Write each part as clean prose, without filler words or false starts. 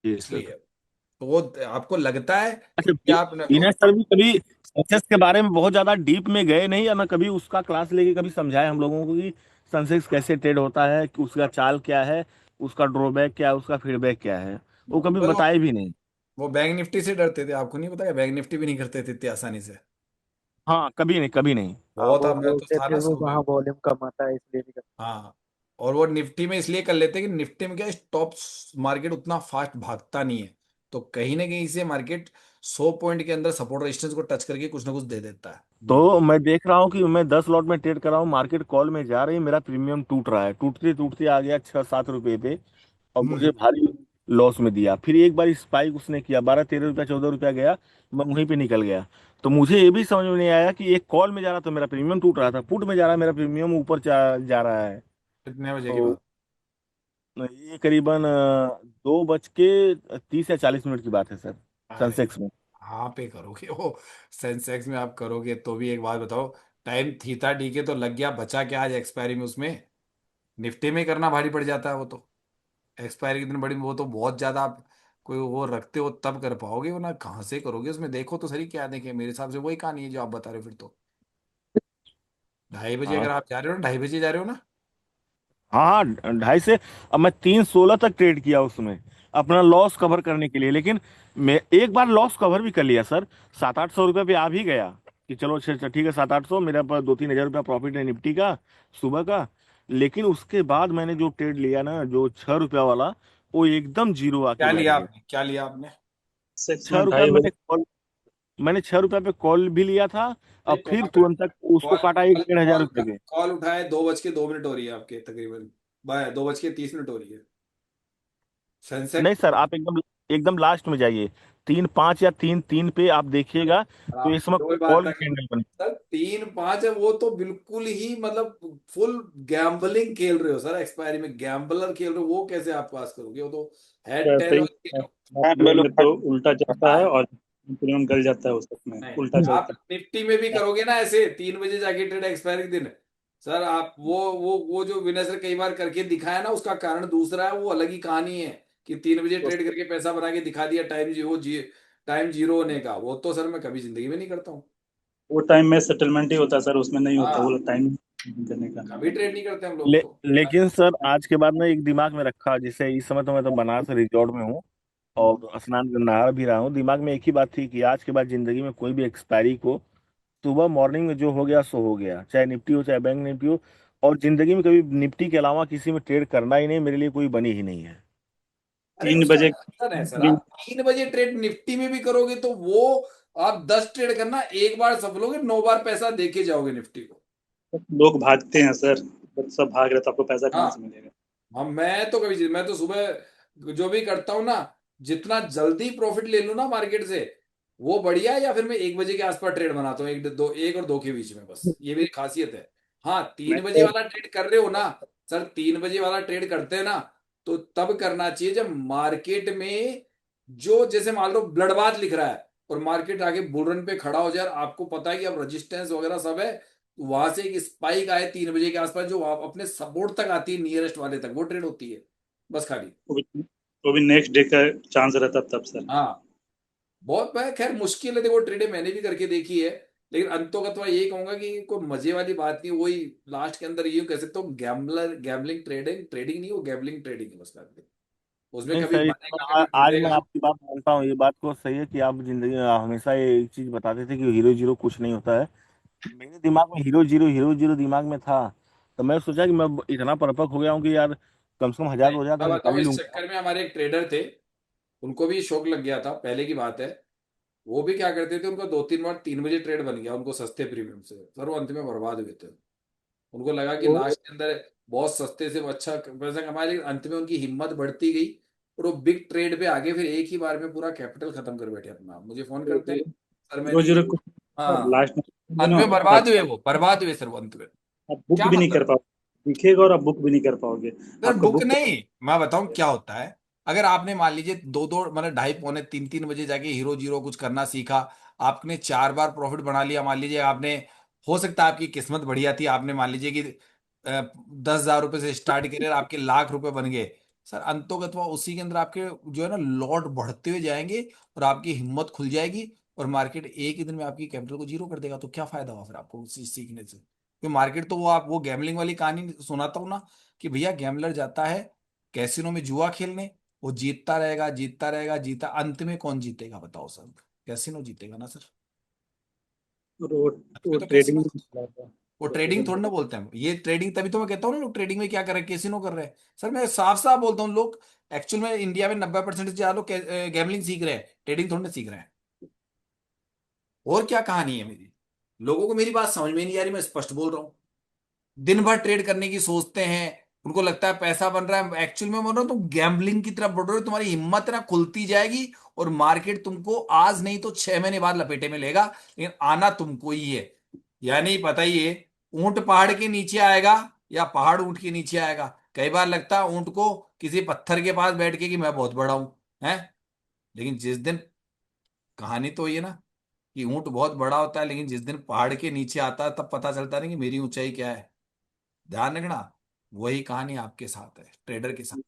जी sir. इसलिए तो वो आपको लगता है अच्छा, कि आप इन्हें सर भी कभी सेंसेक्स के बारे में बहुत ज्यादा डीप में गए नहीं, या ना कभी उसका क्लास लेके कभी समझाए हम लोगों को कि सेंसेक्स कैसे ट्रेड होता है, कि उसका चाल क्या है, उसका ड्रॉबैक क्या है, उसका फीडबैक क्या है, वो कभी बस बताए भी नहीं। वो बैंक निफ्टी से डरते थे, आपको नहीं पता क्या? बैंक निफ्टी भी नहीं करते थे इतनी आसानी से। हाँ, कभी नहीं, कभी नहीं। हाँ, बहुत वो मैं तो बोलते था थे ना वो शुरू में। वहाँ वॉल्यूम कम आता है इसलिए नहीं करते। हाँ, और वो निफ्टी में इसलिए कर लेते हैं कि निफ्टी में क्या, स्टॉप मार्केट उतना फास्ट भागता नहीं है। तो कहीं ना कहीं से मार्केट 100 पॉइंट के अंदर सपोर्ट रेजिस्टेंस को टच करके कुछ ना कुछ दे देता है। तो मैं देख रहा हूँ कि मैं 10 लॉट में ट्रेड कर रहा हूँ, मार्केट कॉल में जा रही है, मेरा प्रीमियम टूट रहा है, टूटते टूटते आ गया 6-7 रुपए पे, और मुझे हम्म। भारी लॉस में दिया। फिर एक बार स्पाइक उसने किया, 12-13 रुपया, 14 रुपया गया, मैं वहीं पे निकल गया। तो मुझे ये भी समझ में नहीं आया कि एक कॉल में जा रहा तो मेरा प्रीमियम टूट रहा था, पुट में जा रहा मेरा प्रीमियम ऊपर जा रहा है। कितने बजे की तो बात? ये करीबन 2:30 या 40 मिनट की बात है सर, अरे, सेंसेक्स में। हाँ पे करोगे वो सेंसेक्स में आप करोगे तो भी एक बात बताओ, टाइम थीटा डी के तो लग गया, बचा क्या आज एक्सपायरी में उसमें? निफ्टी में ही करना भारी पड़ जाता है वो तो। एक्सपायरी के दिन बड़ी वो तो बहुत ज्यादा आप कोई वो रखते हो तब कर पाओगे, वरना कहाँ से करोगे उसमें? देखो तो सही क्या देखें, मेरे हिसाब से वही कहानी है जो आप बता रहे हो फिर तो। 2:30 बजे हाँ अगर आप जा रहे हो ना, 2:30 बजे जा रहे हो ना? हाँ, 2:30 से। अब मैं 3:16 तक ट्रेड किया उसमें, अपना लॉस कवर करने के लिए, लेकिन मैं एक बार लॉस कवर भी कर लिया सर। 700-800 रुपये पे आ भी गया कि चलो अच्छा अच्छा, ठीक है, 700-800 मेरा पर 2-3 हज़ार रुपया प्रॉफिट है निफ्टी का सुबह का। लेकिन उसके बाद मैंने जो ट्रेड लिया ना, जो 6 रुपया वाला, वो एकदम जीरो आके क्या बैठ लिया गया। आपने, क्या लिया आपने? 6 रुपया ढाई बजे। मैंने 6 रुपया पे कॉल भी लिया था, भाई और फिर कॉल तुरंत तक उसको कॉल काटा एक कॉल 1,500 रुपये के। कॉल उठाए 2:02 हो रही है आपके तकरीबन, 2:30 हो रही है नहीं सेंसेक्स। सर, आप एकदम एकदम लास्ट में जाइए, 3-5 या 3-3 पे आप देखिएगा, तो आप इस समय कोई बात कॉल ना, कैंडल बनी। सर 3-5 है वो तो बिल्कुल ही मतलब फुल गैम्बलिंग खेल रहे हो सर, एक्सपायरी में गैम्बलर खेल रहे हो, वो कैसे आप पास करोगे? वो तो है वैसे 10 ही बजे। आप लोगे तो उल्टा चलता है और प्रीमियम गल जाता है उस वक्त में, नहीं, उल्टा आप चलता निफ्टी में भी है। करोगे ना ऐसे 3 बजे जाके ट्रेड एक्सपायरी के दिन, सर आप वो जो विनय सर कई बार करके दिखाया ना, उसका कारण दूसरा है, वो अलग ही कहानी है कि 3 बजे तो ट्रेड करके पैसा बना के दिखा दिया टाइम जीरो होने का, वो तो सर मैं कभी जिंदगी में नहीं करता हूँ। वो टाइम में सेटलमेंट ही होता है सर, उसमें नहीं होता वो हाँ, टाइम करने का। कभी ट्रेड नहीं करते हम लोग तो। लेकिन सर आज के बाद ना एक दिमाग में रखा, जैसे इस समय तो मैं तो बनारस रिजॉर्ट में हूँ और स्नान नहा भी रहा हूँ, दिमाग में एक ही बात थी कि आज के बाद जिंदगी में कोई भी एक्सपायरी को, सुबह मॉर्निंग में जो हो गया सो हो गया, चाहे निफ्टी हो चाहे बैंक निफ्टी हो, और जिंदगी में कभी निफ्टी के अलावा किसी में ट्रेड करना ही नहीं, मेरे लिए कोई बनी ही नहीं है। अरे 3 बजे उसका रीजन है सर, आप 3 बजे ट्रेड निफ्टी में भी करोगे तो वो आप 10 ट्रेड करना, एक बार सफल होगे, 9 बार पैसा देके जाओगे निफ्टी को। लोग भागते हैं सर, जब सब भाग रहे तो आपको पैसा कहाँ से हाँ, मिलेगा? हम मैं तो कभी मैं तो सुबह जो भी करता हूँ ना, जितना जल्दी प्रॉफिट ले लूँ ना मार्केट से वो बढ़िया है, या फिर मैं 1 बजे के आसपास ट्रेड बनाता हूँ, 1 और 2 के बीच में, बस ये मेरी खासियत है। हाँ, मैं 3 बजे तो वाला ट्रेड कर रहे हो ना, सर 3 बजे वाला ट्रेड करते हैं ना, तो तब करना चाहिए जब मार्केट में जो जैसे मान लो ब्लडबाथ लिख रहा है और मार्केट आगे बुल रन पे खड़ा हो जाए और आपको पता है कि अब रेजिस्टेंस वगैरह सब है, वहां से एक स्पाइक आए 3 बजे के आसपास जो आप अपने सपोर्ट तक आती है, नियरेस्ट वाले तक, वो ट्रेड होती है बस खाली। वो भी नेक्स्ट डे का चांस रहता है तब सर। हाँ, बहुत मैं खैर मुश्किल है, देखो ट्रेडें मैंने भी करके देखी है, लेकिन अंतों का तो मैं यही कहूंगा कि कोई मजे वाली बात नहीं, वही लास्ट के अंदर ये कह सकते हो, गैम्बलिंग ट्रेडिंग ट्रेडिंग नहीं, वो गैम्बलिंग ट्रेडिंग है बस खाली। उसमें नहीं कभी सर, बनेगा कभी आज मैं डूबेगा। आपकी बात मानता हूँ, ये बात को सही है कि आप जिंदगी में हमेशा ये एक चीज बताते थे कि हीरो जीरो कुछ नहीं होता है। मेरे दिमाग में हीरो जीरो दिमाग में था, तो मैं सोचा कि मैं इतना परपक हो गया हूँ कि यार कम से कम 1,000-2,000 मैं तक निकाल बताऊं, ही इस लूंगा। चक्कर में हमारे एक ट्रेडर थे, उनको भी शौक लग गया था, पहले की बात है। वो भी क्या करते थे, उनका 2-3 बार 3 बजे ट्रेड बन गया उनको सस्ते प्रीमियम से, सर वो अंत में बर्बाद हुए थे। उनको लगा कि वो लास्ट के अंदर बहुत सस्ते से वो अच्छा पैसा कमाए, लेकिन अंत में उनकी हिम्मत बढ़ती गई और वो बिग ट्रेड पे आगे फिर एक ही बार में पूरा कैपिटल खत्म कर बैठे अपना, मुझे फोन करते हैं, सर जीरो मैंने जीरो ये। कुछ हाँ, लास्ट में अंत ना, में बर्बाद हुए, वो बर्बाद हुए सर वो अंत में। आप बुक क्या भी नहीं कर मतलब? पाओगे, दिखेगा और आप बुक भी नहीं कर पाओगे। सर आपका बुक बुक नहीं, मैं बताऊं क्या होता है। अगर आपने मान लीजिए दो दो मतलब 2:30 पौने 3-3 बजे जाके हीरो जीरो कुछ करना सीखा, आपने 4 बार प्रॉफिट बना लिया, मान लीजिए आपने, हो सकता है आपकी किस्मत बढ़िया थी, आपने मान लीजिए कि 10,000 रुपए से स्टार्ट करे और आपके लाख रुपए बन गए, सर अंतोगत्वा उसी के अंदर आपके जो है ना लॉट बढ़ते हुए जाएंगे और आपकी हिम्मत खुल जाएगी और मार्केट एक ही दिन में आपकी कैपिटल को जीरो कर देगा। तो क्या फायदा हुआ फिर आपको उस चीज सीखने से? क्योंकि मार्केट तो वो गैमलिंग वाली कहानी सुनाता हूँ ना, कि भैया गैमलर जाता है कैसीनो में जुआ खेलने, वो जीतता रहेगा जीतता रहेगा जीता, अंत में कौन जीतेगा बताओ सर? कैसीनो जीतेगा ना सर। और वो अंत में वो तो ट्रेडिंग कैसीनो। में चला था। वो वो ट्रेडिंग ट्रेडिंग थोड़ी ना बोलते हैं, ये ट्रेडिंग तभी तो मैं कहता हूँ ना, लोग ट्रेडिंग में क्या कर रहे हैं, कैसीनो कर रहे हैं। सर मैं साफ साफ बोलता हूँ, लोग एक्चुअल में इंडिया में 90% से ज्यादा लोग गैमलिंग सीख रहे हैं, ट्रेडिंग थोड़ी ना सीख रहे हैं। और क्या कहानी है मेरी? लोगों को मेरी बात समझ में नहीं आ रही, मैं स्पष्ट बोल रहा हूँ। दिन भर ट्रेड करने की सोचते हैं, उनको लगता है पैसा बन रहा है, एक्चुअल में बोल रहा हूँ तुम गैम्बलिंग की तरफ बढ़ रहे हो। तुम्हारी हिम्मत ना खुलती जाएगी और मार्केट तुमको आज नहीं तो 6 महीने बाद लपेटे में लेगा, लेकिन आना तुमको ही है। यानी पता ही है, ऊंट पहाड़ के नीचे आएगा या पहाड़ ऊंट के नीचे आएगा। कई बार लगता है ऊंट को किसी पत्थर के पास बैठ के कि मैं बहुत बड़ा हूं, है। लेकिन जिस दिन, कहानी तो ये ना कि ऊंट बहुत बड़ा होता है, लेकिन जिस दिन पहाड़ के नीचे आता है तब पता चलता है ना कि मेरी ऊंचाई क्या है। ध्यान रखना, वही कहानी आपके साथ है, ट्रेडर के साथ।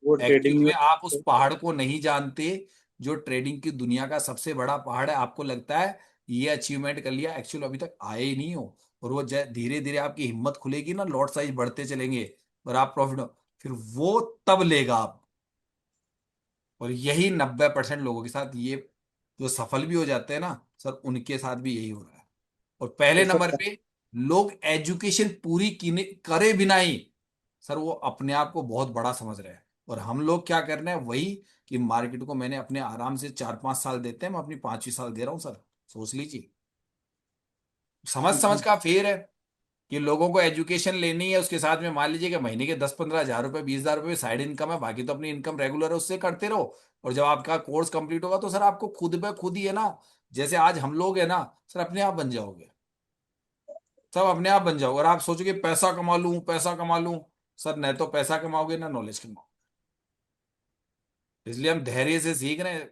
वो एक्चुअल ट्रेडिंग में में आप उस पहाड़ को नहीं जानते जो ट्रेडिंग की दुनिया का सबसे बड़ा पहाड़ है। आपको लगता है ये अचीवमेंट कर लिया, एक्चुअल अभी तक आए ही नहीं हो। और वो धीरे धीरे आपकी हिम्मत खुलेगी ना, लॉट साइज बढ़ते चलेंगे और आप प्रॉफिट फिर वो तब लेगा आप। और यही 90% लोगों के साथ, ये जो सफल भी हो जाते हैं ना सर, उनके साथ भी यही हो रहा है। और पहले तो सर नंबर पे लोग एजुकेशन पूरी करे बिना ही सर वो अपने आप को बहुत बड़ा समझ रहे हैं। और हम लोग क्या कर रहे हैं, वही कि मार्केट को मैंने अपने आराम से 4-5 साल देते हैं, मैं अपनी 5वीं साल दे रहा हूं सर। सोच लीजिए, समझ समझ का फेर है कि लोगों को एजुकेशन लेनी है, उसके साथ में मान लीजिए कि महीने के 10-15 हज़ार रुपए 20 हज़ार रुपए साइड इनकम है, बाकी तो अपनी इनकम रेगुलर है उससे करते रहो। और जब आपका कोर्स कंप्लीट होगा तो सर आपको खुद ब खुद ही है ना, जैसे आज हम लोग है ना सर, अपने आप बन जाओगे। सब अपने आप बन जाओगे। और आप सोचोगे पैसा कमा लूं पैसा कमा लूं, सर न तो पैसा कमाओगे ना नॉलेज कमाओगे। इसलिए हम धैर्य से सीख रहे हैं।